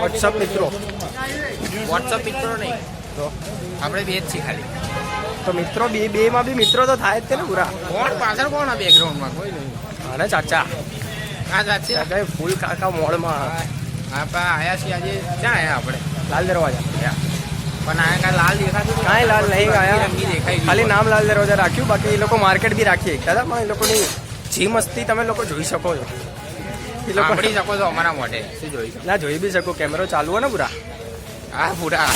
WhatsApp મિત્રો નહીં તો આપણે બે જ છીએ ખાલી. તો મિત્રો બે માં બી મિત્રો તો થાય જ છે ને પૂરા. કોણ પાછળ કોણ આ બેકગ્રાઉન્ડમાં? કોઈ નહીં. અને ચાચા હા સાચી ચાચા ફૂલ કાકા મોડમાં આપણે આયા છીએ આજે. ક્યાં આયા આપણે? લાલ દરવાજા. પણ આયા કાંઈ લાલ દેખાતું કાંઈ લાલ નહીં આયા, રંગી દેખાય ખાલી નામ લાલ દરવાજા રાખ્યું. બાકી એ લોકો માર્કેટ બી રાખીએ દાદા, પણ એ લોકોની જી મસ્તી તમે લોકો જોઈ શકો છો. એ લોકો સાંભળી શકો છો અમારા મોઢે. શું જોઈ શકો? ના જોઈ બી શકો. કેમેરો ચાલુ હોય ને પૂરા, હા પૂરા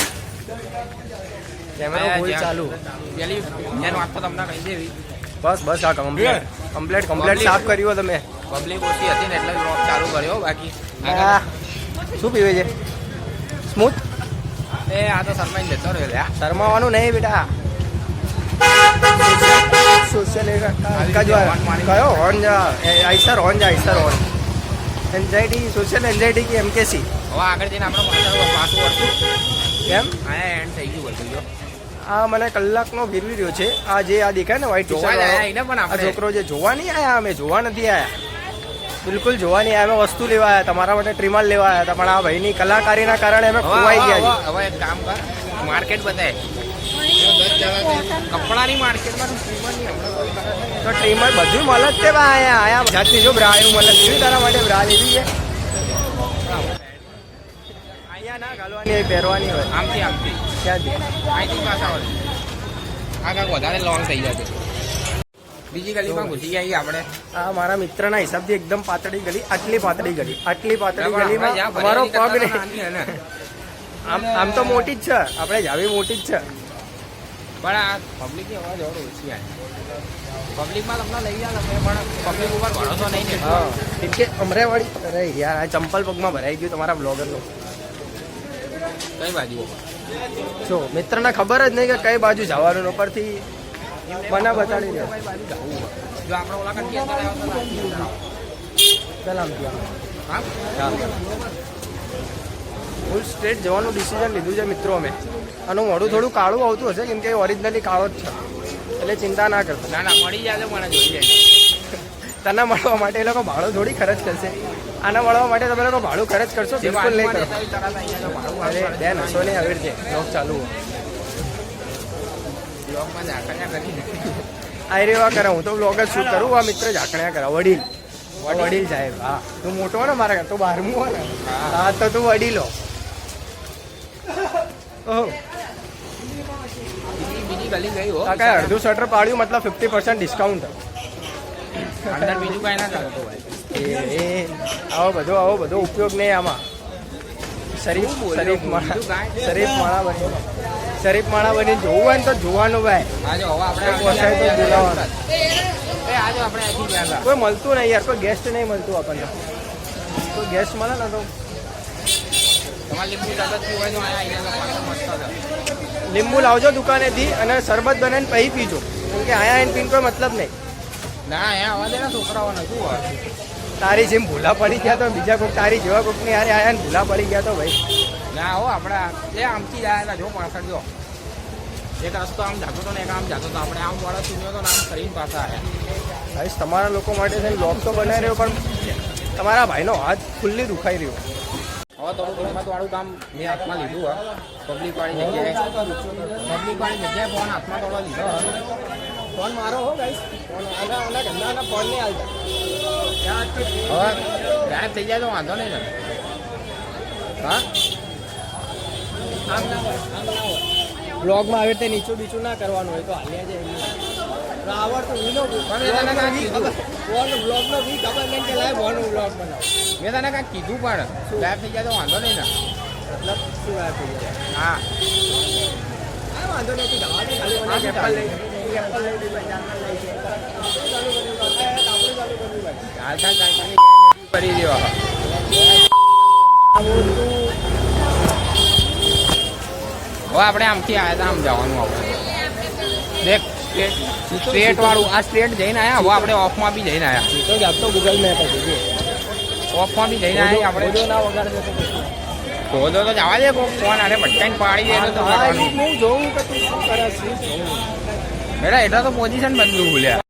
કેમેરો ફૂલ ચાલુ. પેલી એનો વાત તો તમને કહી દેવી. બસ બસ આ કમ્પ્લેટ સાફ કર્યું તમે. પબ્લિક ઓછી હતી ને એટલે બ્લોગ ચાલુ કર્યો. બાકી શું પીવે છે? સ્મૂથ. એ આ તો શરમાઈને જતો રહ્યો લ્યા. શરમાવાનું નહીં બેટા. સોશિયલ કયો horn Eicher horn anxiety social anxiety કે એમકેસી. હવે આગળ જઈને આપણે પાછું વળશું. કેમ હા એન્ડ થઈ ગયું બધું જો. આ મને કલાકનો ફેરવી રહ્યો છે. આ જે આ દેખાય ને વ્હાઈટ ટી-શર્ટ છોકરો જે જોવા નહીં આયા, અમે જોવા નથી આયા, બિલકુલ જોવા નહીં આયા. અમે વસ્તુ લેવા આવ્યા, તમારા માટે ટ્રીમર લેવા આવ્યા હતા, પણ આ ભાઈની કલાકારીના કારણે અમે ખોવાઈ ગયા. હવે એક કામ કર, માર્કેટ બતાય કપડાની માર્કેટમાં તો ટ્રીમર બધું મળે જ છે ભાઈ. આયા જાતની જો બ્રા એવું મળે છે તારા માટે. બ્રા લેવી છે અહીંયા ના ઘાલવાની હોય, પહેરવાની હોય. આમથી ક્યાંથી? અહીંથી પાછા વળે. આ કાંઈક વધારે લોંગ થઈ જશે. બીજી ગલીમાં ઘૂસી ગયા આપણે. આ મારા મિત્રના હિસાબથી એકદમ પાતળી ગલી. આટલી પાતળી ગલીમાં અમારો પગ નહીં. આમ તો મોટી જ છે, આપણે જાવી મોટી જ છે, પણ આ પબ્લિકની અવાજ ઓર ઓછી આવે. પબ્લિકમાં તમને લઈ જાય પણ પબ્લિક ઉપર ભરોસો નહીં ને. હા કેમ કે અમરેવાડી. અરે યાર આ ચંપલ પગમાં ભરાઈ ગયું તમારા બ્લોગરનું. કઈ બાજુ જો મિત્રને ખબર જ નહીં કે કઈ બાજુ જવાનું. ઉપરથી મને બતાડી દે. જો આપણે ઓલા કંઠી અંદર આવ્યો ચાલ આમથી હા ફૂલ સ્ટ્રેટ જવાનું ડિસિઝન લીધું છે મિત્રો અમે. આનું મોઢું થોડું કાળું આવતું હશે કેમ કે ઓરિજિનલી કાળો જ છે, એટલે ચિંતા ના કરતો. ના મળી જાય મને જોઈ જાય. તને મળવા માટે એ લોકો ભાડું થોડી ખર્ચ કરશે. આના મળવા માટે તમે લોકો ભાડું ખર્ચ કરશો? બિલકુલ નહીં કરો. અરે બેન હસો નહીં આવી રીતે બ્લોગ ચાલુ આ રેવા કરે. હું તો બ્લોગ જ શૂટ કરું. આ મિત્ર ઝાકણ્યા કરે. વડીલ સાહેબ. હા તું મોટો હોય ને મારા, તું 12મું હોય ને. હા તો તું વડીલો. ઓહો બીજી ગલી ગઈ હો. કાકા અડધું શટર પાડ્યું મતલબ 50% ડિસ્કાઉન્ટ. અંદર બીજું કાંઈ ના ચાલતું ભાઈ. એ આવો બધો ઉપયોગ નહીં આમાં. શરીફ માણા બની જોવું હોય ને તો જોવાનું ભાઈ. આજે હવે આપણે કોઈ મળતું નહીં યાર, કોઈ ગેસ્ટ નહીં મળતું આપણને. કોઈ ગેસ્ટ મળે ને તો લીંબુ લાવજો દુકાનેથી અને શરબત બનાવીને પછી પીજો, કેમ કે અહીંયા આવીને પીને કોઈ મતલબ નહીં. ના અહીંયા આવવા દે ને છોકરાઓને. શું હોય તારી જેમ ભૂલા પડી ગયા તો બીજા કોઈક તારી જેવા કોઈકની યાર આયા ને ભૂલા પડી ગયા તો ભાઈ. ના હો આપણે એ આમથી જ આવ્યા હતા. જો પાછળ જો એક રસ્તો આમ જાતો હતો ને એક આમ જાતો હતો. આપણે આમ વાળા સુન્યો તો ને આમ કરીને પાછા આવ્યા. ભાઈ તમારા લોકો માટે થઈને બ્લોગ તો બનાવી રહ્યો, પણ તમારા ભાઈનો હાથ ફૂલ્લી દુખાઈ રહ્યો. હવે થોડું કિંમતવાળું કામ મેં હાથમાં લીધું હા. પબ્લિકવાળી જગ્યાએ ફોન હાથમાં થોડો લીધો. ફોન મારો હો ગાઈસ. ફોન આના ફોન નહીં આવતા. હવે ગાયબ થઈ જાય તો વાંધો નહીં ને. હા બ્લોગમાં આવી રીતે નીચું બીચું ના કરવાનું હોય તો હાલ્યા જાય. આવડતું વિનો બ્લોગનો બી ખબર નહીં કે લાય બોનું બ્લોગ બનાવો. મેં તને કાંઈક કીધું પણ ગાયબ થઈ જાય તો વાંધો નહીં ને. મતલબ શું ગાયબ થઈ જાય? હા વાંધો નહીં. જવા દે ખાલી મને એપલ લઈ કરી દેવા. હવે આપણે આમથી આવ્યા હતા, આમ જવાનું આપણે. દેખ સ્ટ્રેટ વાળું આ સ્ટ્રેટ જઈને આવ્યા. હવે આપણે ઓફમાં બી જઈને આવ્યા. તો જ આપતો ગૂગલ મેપ હતી. ઓફમાં બી જઈને આવ્યા આપણે. ના વગાડે તો જવા દે ફોન આને ભટકાઈને પાડી દે તો હું જોઉં કે તું શું કરે છે. બેટા એટલે તો પોઝિશન બદલું ભૂલ્યા.